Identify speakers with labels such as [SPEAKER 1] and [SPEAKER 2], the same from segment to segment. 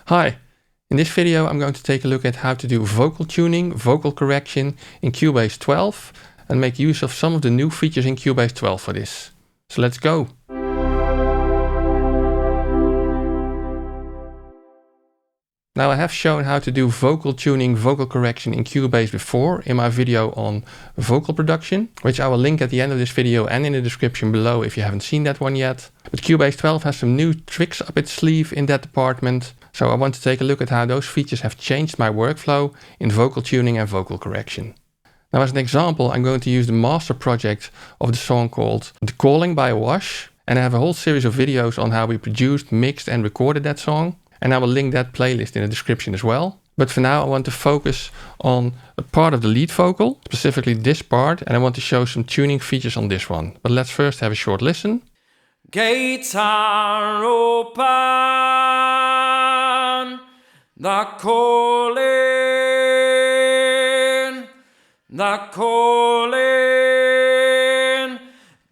[SPEAKER 1] Hi, in this video I'm going to take a look at how to do vocal tuning, vocal correction in Cubase 12 and make use of some of the new features in Cubase 12 for this. So let's go! Now I have shown how to do vocal tuning, vocal correction in Cubase before in my video on vocal production, which I will link at the end of this video and in the description below if you haven't seen that one yet. But Cubase 12 has some new tricks up its sleeve in that department, so I want to take a look at how those features have changed my workflow in vocal tuning and vocal correction. Now as an example, I'm going to use the master project of the song called The Calling by Wash, and I have a whole series of videos on how we produced, mixed and recorded that song. And I will link that playlist in the description as well. But for now I want to focus on a part of the lead vocal, specifically this part, and I want to show some tuning features on this one. But let's first have a short listen.
[SPEAKER 2] Gates are open, the calling,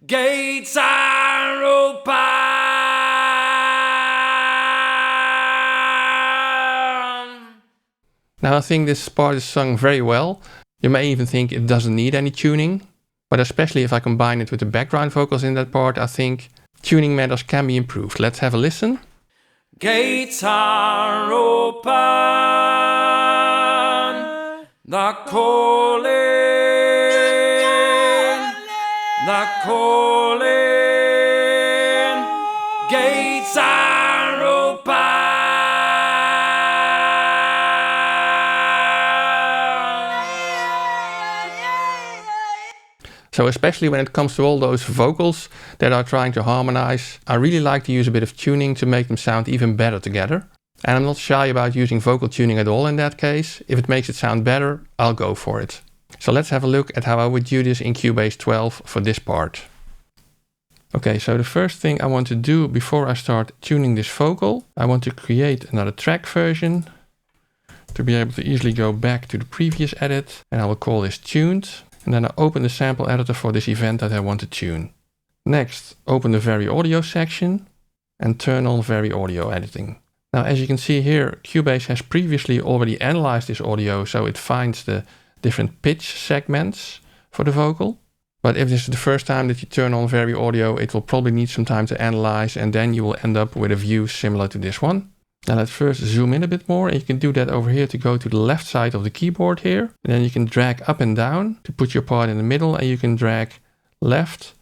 [SPEAKER 2] gates are open.
[SPEAKER 1] Now I think this part is sung very well. You may even think it doesn't need any tuning, but especially if I combine it with the background vocals in that part, I think tuning matters can be improved. Let's have a listen.
[SPEAKER 2] Gates are open, the calling, gates are open.
[SPEAKER 1] So especially when it comes to all those vocals that are trying to harmonize, I really like to use a bit of tuning to make them sound even better together. And I'm not shy about using vocal tuning at all in that case. If it makes it sound better, I'll go for it. So let's have a look at how I would do this in Cubase 12 for this part. Okay, so the first thing I want to do before I start tuning this vocal, I want to create another track version to be able to easily go back to the previous edit, and I will call this tuned. And then I open the sample editor for this event that I want to tune. Next, open the variaudio section and turn on variaudio editing. Now, as you can see here, Cubase has previously already analyzed this audio, so it finds the different pitch segments for the vocal. But if this is the first time that you turn on variaudio, it will probably need some time to analyze, and then you will end up with a view similar to this one. Now let's first zoom in a bit more, and you can do that over here to go to the left side of the keyboard here. And then you can drag up and down to put your part in the middle, and you can drag left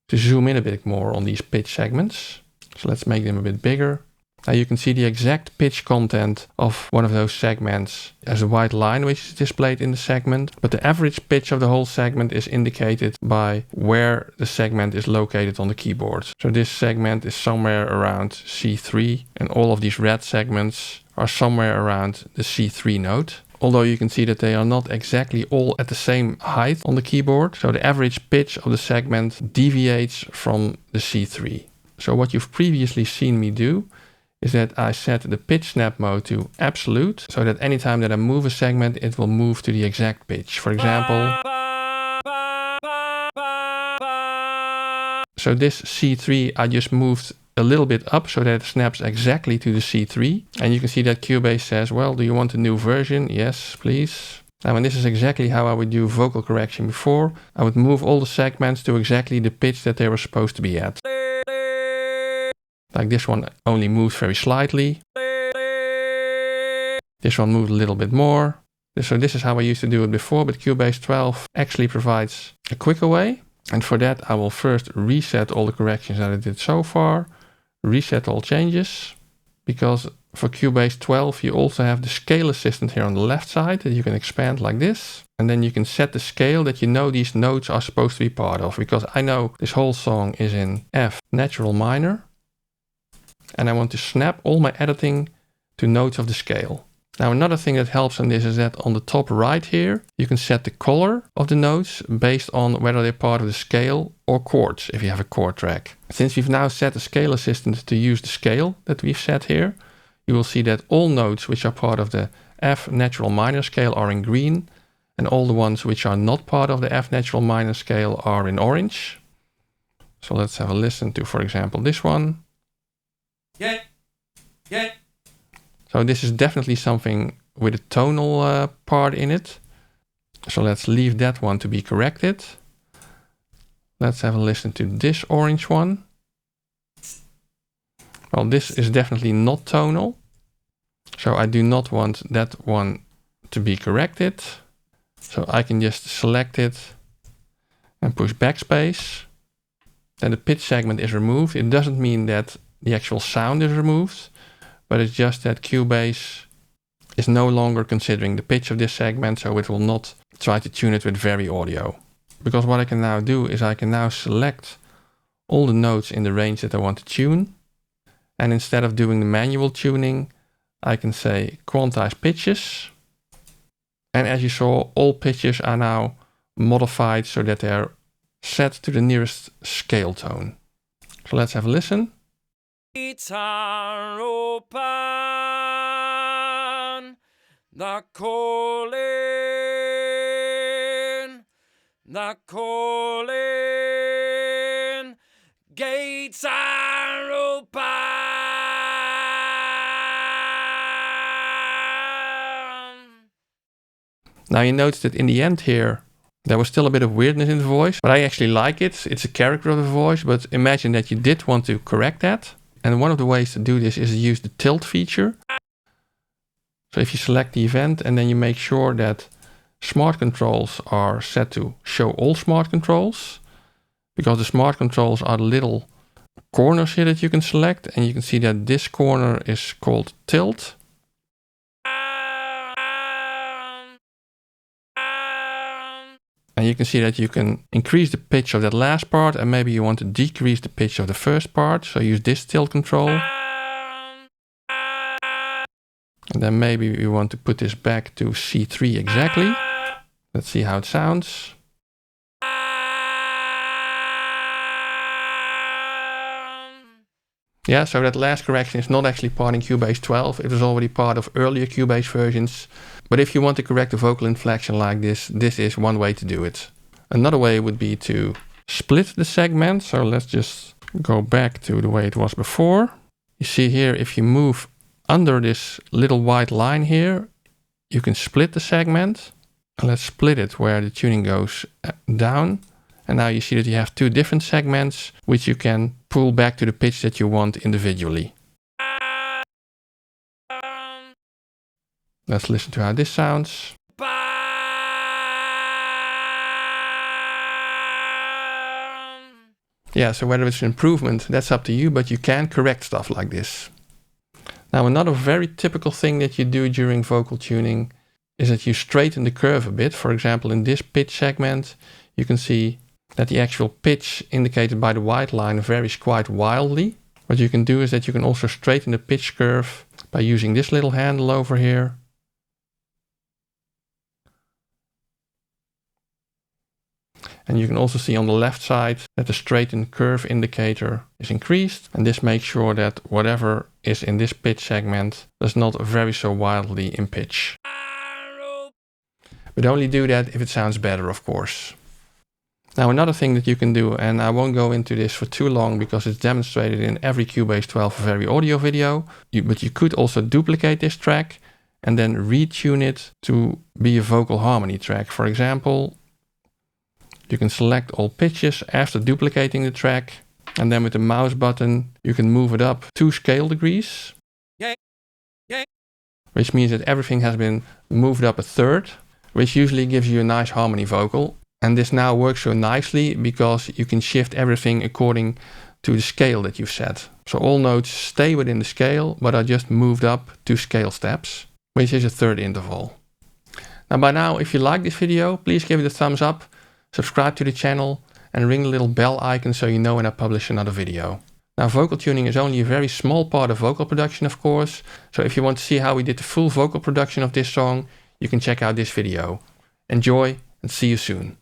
[SPEAKER 1] to zoom in a bit more on these pitch segments. So let's make them a bit bigger. Now you can see the exact pitch content of one of those segments as a white line which is displayed in the segment, but the average pitch of the whole segment is indicated by where the segment is located on the keyboard. So this segment is somewhere around C3, and all of these red segments are somewhere around the C3 note. Although you can see that they are not exactly all at the same height on the keyboard, so the average pitch of the segment deviates from the C3. So what you've previously seen me do is that I set the pitch snap mode to absolute, so that anytime that I move a segment, it will move to the exact pitch. For example, so this C3 I just moved a little bit up so that it snaps exactly to the C3. And you can see that Cubase says, well, do you want a new version? Yes, please. Now, and this is exactly how I would do vocal correction before. I would move all the segments to exactly the pitch that they were supposed to be at. Like this one only moves very slightly. This one moved a little bit more. So this is how I used to do it before, but Cubase 12 actually provides a quicker way. And for that I will first reset all the corrections that I did so far. Reset all changes. Because for Cubase 12 you also have the scale assistant here on the left side that you can expand like this. And then you can set the scale that you know these notes are supposed to be part of. Because I know this whole song is in F natural minor. And I want to snap all my editing to notes of the scale. Now another thing that helps on this is that on the top right here, you can set the color of the notes based on whether they're part of the scale or chords, if you have a chord track. Since we've now set the scale assistant to use the scale that we've set here, you will see that all notes which are part of the F natural minor scale are in green, and all the ones which are not part of the F natural minor scale are in orange. So let's have a listen to, for example, this one.
[SPEAKER 2] Yeah.
[SPEAKER 1] So this is definitely something with a tonal part in it. So let's leave that one to be corrected. Let's have a listen to this orange one. Well, this is definitely not tonal. So I do not want that one to be corrected. So I can just select it and push backspace. Then the pitch segment is removed. It doesn't mean that the actual sound is removed, but it's just that Cubase is no longer considering the pitch of this segment, so it will not try to tune it with variaudio. Because what I can now do is I can now select all the notes in the range that I want to tune. And instead of doing the manual tuning, I can say quantize pitches. And as you saw, all pitches are now modified so that they're set to the nearest scale tone. So let's have a listen.
[SPEAKER 2] Guitar open, the calling, gates are open.
[SPEAKER 1] Now you notice that in the end here, there was still a bit of weirdness in the voice, but I actually like it. It's a character of the voice, but imagine that you did want to correct that. And one of the ways to do this is to use the tilt feature. So if you select the event and then you make sure that smart controls are set to show all smart controls, because the smart controls are the little corners here that you can select, and you can see that this corner is called tilt. And you can see that you can increase the pitch of that last part, and maybe you want to decrease the pitch of the first part. So use this tilt control. And then maybe we want to put this back to C3 exactly. Let's see how it sounds. Yeah, so that last correction is not actually part in Cubase 12. It was already part of earlier Cubase versions. But if you want to correct a vocal inflection like this, this is one way to do it. Another way would be to split the segment. So let's just go back to the way it was before. You see here, if you move under this little white line here, you can split the segment. And let's split it where the tuning goes down. And now you see that you have two different segments, which you can pull back to the pitch that you want individually. Let's listen to how this sounds. Yeah, so whether it's an improvement, that's up to you, but you can correct stuff like this. Now, another very typical thing that you do during vocal tuning is that you straighten the curve a bit. For example, in this pitch segment, you can see that the actual pitch indicated by the white line varies quite wildly. What you can do is that you can also straighten the pitch curve by using this little handle over here. And you can also see on the left side that the straighten curve indicator is increased. And this makes sure that whatever is in this pitch segment does not vary so wildly in pitch. But only do that if it sounds better, of course. Now another thing that you can do, and I won't go into this for too long because it's demonstrated in every Cubase 12 variaudio video, but you could also duplicate this track and then retune it to be a vocal harmony track. For example, you can select all pitches after duplicating the track, and then with the mouse button you can move it up 2 scale degrees. Which means that everything has been moved up a third, which usually gives you a nice harmony vocal. And this now works so nicely because you can shift everything according to the scale that you've set. So all notes stay within the scale, but are just moved up 2 scale steps, which is a third interval. Now by now, if you like this video, please give it a thumbs up, subscribe to the channel, and ring the little bell icon so you know when I publish another video. Now vocal tuning is only a very small part of vocal production, of course. So if you want to see how we did the full vocal production of this song, you can check out this video. Enjoy and see you soon.